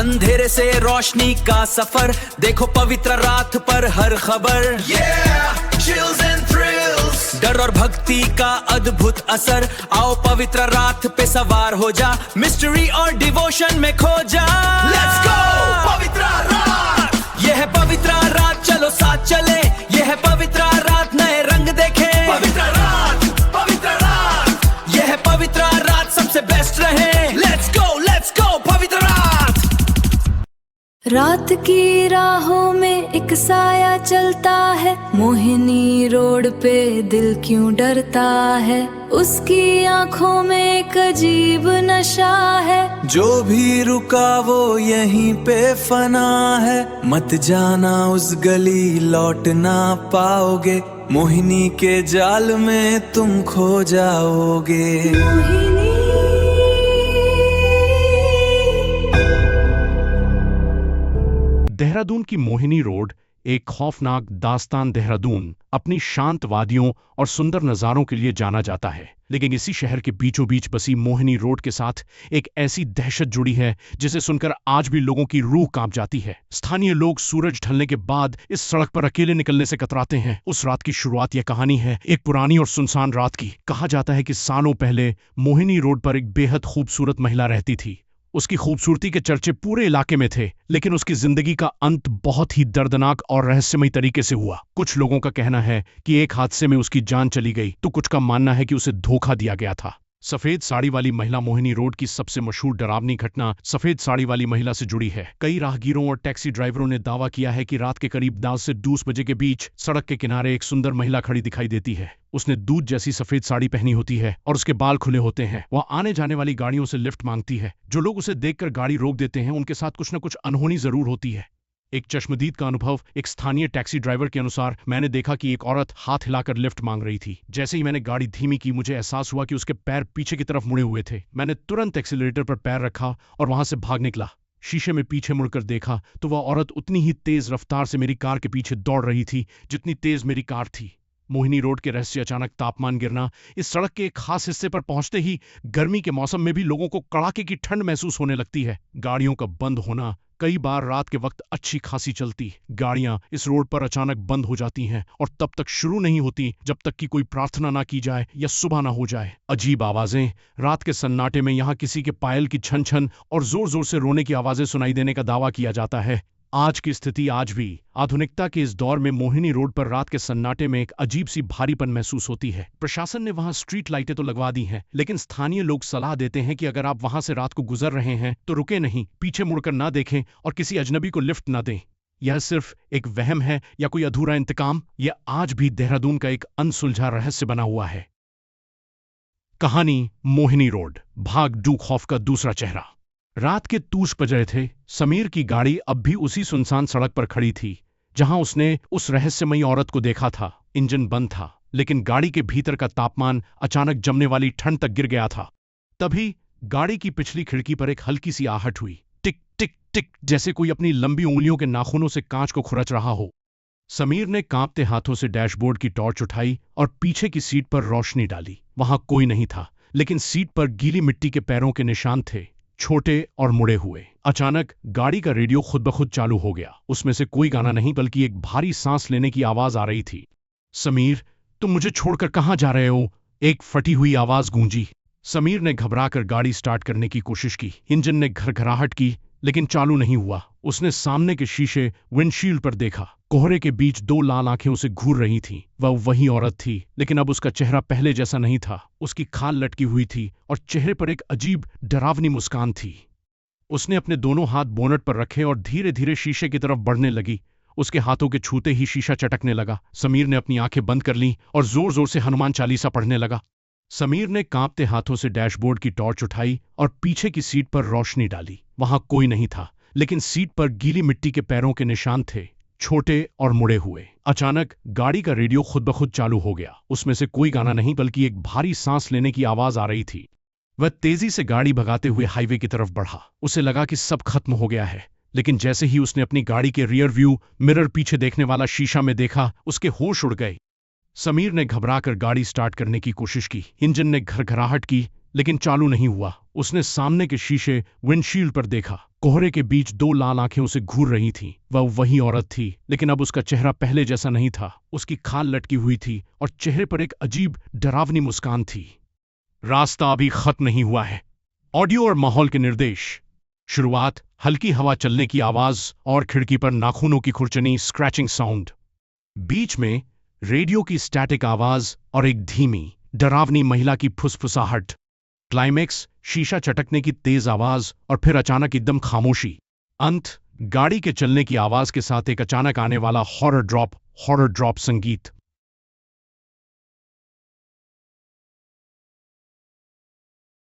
अंधेरे से रोशनी का सफर, देखो पवित्र रात पर हर खबर। chills and thrills, डर और भक्ति का अद्भुत असर। आओ पवित्र रात पे सवार हो जा, मिस्ट्री और डिवोशन में खो जा। Let's go पवित्र रात, यह है पवित्र रात, चलो साथ चले। यह है पवित्र रात, नए रंग देखे। पवित्र रात, यह है पवित्र रात, सबसे बेस्ट रहे। Let's go पवित्र रात। रात की राहों में एक साया चलता है, मोहिनी रोड पे दिल क्यों डरता है। उसकी आंखों में एक अजीब नशा है, जो भी रुका वो यहीं पे फना है। मत जाना उस गली, लौट ना पाओगे, मोहिनी के जाल में तुम खो जाओगे। देहरादून की मोहिनी रोड एक खौफनाक दास्तान देहरादून अपनी शांत वादियों और सुंदर नज़ारों के लिए जाना जाता है। लेकिन इसी शहर के बीचों बीच बसी मोहिनी रोड के साथ एक ऐसी दहशत जुड़ी है जिसे सुनकर आज भी लोगों की रूह कांप जाती है। स्थानीय लोग सूरज ढलने के बाद इस सड़क पर अकेले निकलने से कतराते हैं। उस रात की शुरुआत यह कहानी है एक पुरानी और सुनसान रात की। कहा जाता है कि सालों पहले मोहिनी रोड पर एक बेहद खूबसूरत महिला रहती थी। उसकी खूबसूरती के चर्चे पूरे इलाके में थे, लेकिन उसकी जिंदगी का अंत बहुत ही दर्दनाक और रहस्यमयी तरीके से हुआ। कुछ लोगों का कहना है कि एक हादसे में उसकी जान चली गई, तो कुछ का मानना है कि उसे धोखा दिया गया था। सफेद साड़ी वाली महिला मोहिनी रोड की सबसे मशहूर डरावनी घटना सफेद साड़ी वाली महिला से जुड़ी है। कई राहगीरों और टैक्सी ड्राइवरों ने दावा किया है कि रात के करीब 10 से 12 बजे के बीच सड़क के किनारे एक सुंदर महिला खड़ी दिखाई देती है। उसने दूध जैसी सफेद साड़ी पहनी होती है और उसके बाल खुले होते हैं। वह आने जाने वाली गाड़ियों से लिफ्ट मांगती है। जो लोग उसे देखकर गाड़ी रोक देते हैं उनके साथ कुछ न कुछ अनहोनी जरूर होती है। एक चश्मदीद का अनुभव एक स्थानीय टैक्सी ड्राइवर के अनुसार, मैंने देखा कि एक औरत हाथ हिलाकर लिफ्ट मांग रही थी। जैसे ही मैंने गाड़ी धीमी की, मुझे एहसास हुआ कि उसके पैर पीछे की तरफ मुड़े हुए थे। मैंने तुरंत एक्सीलरेटर पर पैर रखा और वहां से भाग निकला। शीशे में पीछे मुड़कर देखा तो वह औरत उतनी ही तेज रफ्तार से मेरी कार के पीछे दौड़ रही थी जितनी तेज मेरी कार थी। मोहिनी रोड के रहस्य अचानक तापमान गिरना। इस सड़क के एक खास हिस्से पर पहुंचते ही गर्मी के मौसम में भी लोगों को कड़ाके की ठंड महसूस होने लगती है। गाड़ियों का बंद होना। कई बार रात के वक्त अच्छी खासी चलती गाड़ियां इस रोड पर अचानक बंद हो जाती हैं और तब तक शुरू नहीं होती जब तक कि कोई प्रार्थना ना की जाए या सुबह ना हो जाए। अजीब आवाजें। रात के सन्नाटे में यहाँ किसी के पायल की छन छन और जोर जोर से रोने की आवाजें सुनाई देने का दावा किया जाता है। आज की स्थिति आज भी आधुनिकता के इस दौर में मोहिनी रोड पर रात के सन्नाटे में एक अजीब सी भारीपन महसूस होती है। प्रशासन ने वहां स्ट्रीट लाइटें तो लगवा दी हैं, लेकिन स्थानीय लोग सलाह देते हैं कि अगर आप वहां से रात को गुजर रहे हैं तो रुके नहीं, पीछे मुड़कर ना देखें और किसी अजनबी को लिफ्ट ना दें। यह सिर्फ एक वहम है या कोई अधूरा इंतकाम? यह आज भी देहरादून का एक अनसुलझा रहस्य बना हुआ है। कहानी मोहिनी रोड, भाग डू खौफ का दूसरा चेहरा। रात के 2 बज रहे थे। समीर की गाड़ी अब भी उसी सुनसान सड़क पर खड़ी थी जहां उसने उस रहस्यमयी औरत को देखा था। इंजन बंद था, लेकिन गाड़ी के भीतर का तापमान अचानक जमने वाली ठंड तक गिर गया था। तभी गाड़ी की पिछली खिड़की पर एक हल्की सी आहट हुई। टिक टिक टिक, जैसे कोई अपनी लंबी उंगलियों के नाखूनों से कांच को खुरच रहा हो। समीर ने कांपते हाथों से डैशबोर्ड की टॉर्च उठाई और पीछे की सीट पर रोशनी डाली। वहां कोई नहीं था, लेकिन सीट पर गीली मिट्टी के पैरों के निशान थे, छोटे और मुड़े हुए। अचानक गाड़ी का रेडियो खुद ब खुद चालू हो गया। उसमें से कोई गाना नहीं बल्कि एक भारी सांस लेने की आवाज आ रही थी। समीर, तुम मुझे छोड़कर कहां जा रहे हो? एक फटी हुई आवाज गूंजी। समीर ने घबराकर गाड़ी स्टार्ट करने की कोशिश की। इंजन ने घरघराहट की, लेकिन चालू नहीं हुआ। उसने सामने के शीशे विंडशील्ड पर देखा। कोहरे के बीच 2 लाल आंखें उसे घूर रही थीं। वह वही औरत थी, लेकिन अब उसका चेहरा पहले जैसा नहीं था। उसकी खाल लटकी हुई थी और चेहरे पर एक अजीब डरावनी मुस्कान थी। उसने अपने दोनों हाथ बोनट पर रखे और धीरे धीरे शीशे की तरफ बढ़ने लगी। उसके हाथों के छूते ही शीशा चटकने लगा। समीर ने अपनी आंखें बंद कर लीं और जोर जोर से हनुमान चालीसा पढ़ने लगा। समीर ने कांपते हाथों से डैशबोर्ड की टॉर्च उठाई और पीछे की सीट पर रोशनी डाली। वहां कोई नहीं था, लेकिन सीट पर गीली मिट्टी के पैरों के निशान थे, छोटे और मुड़े हुए। अचानक गाड़ी का रेडियो खुद ब खुद चालू हो गया। उसमें से कोई गाना नहीं बल्कि एक भारी सांस लेने की आवाज आ रही थी। वह तेजी से गाड़ी भगाते हुए हाईवे की तरफ बढ़ा। उसे लगा कि सब खत्म हो गया है, लेकिन जैसे ही उसने अपनी गाड़ी के रियर व्यू मिरर पीछे देखने वाला शीशा में देखा, उसके होश उड़ गए। समीर ने घबराकर गाड़ी स्टार्ट करने की कोशिश की। इंजन ने घरघराहट की, लेकिन चालू नहीं हुआ। उसने सामने के शीशे विंडशील्ड पर देखा। कोहरे के बीच दो लाल आंखें उसे घूर रही थीं। वह वही औरत थी, लेकिन अब उसका चेहरा पहले जैसा नहीं था। उसकी खाल लटकी हुई थी और चेहरे पर एक अजीब डरावनी मुस्कान थी। रास्ता अभी खत्म नहीं हुआ है। ऑडियो और माहौल के निर्देश। शुरुआत, हल्की हवा चलने की आवाज और खिड़की पर नाखूनों की खुरचनी स्क्रैचिंग साउंड। बीच में रेडियो की स्टैटिक आवाज और एक धीमी डरावनी महिला की फुसफुसाहट। क्लाइमेक्स, शीशा चटकने की तेज आवाज और फिर अचानक एकदम खामोशी। अंत, गाड़ी के चलने की आवाज के साथ एक अचानक आने वाला हॉरर ड्रॉप संगीत।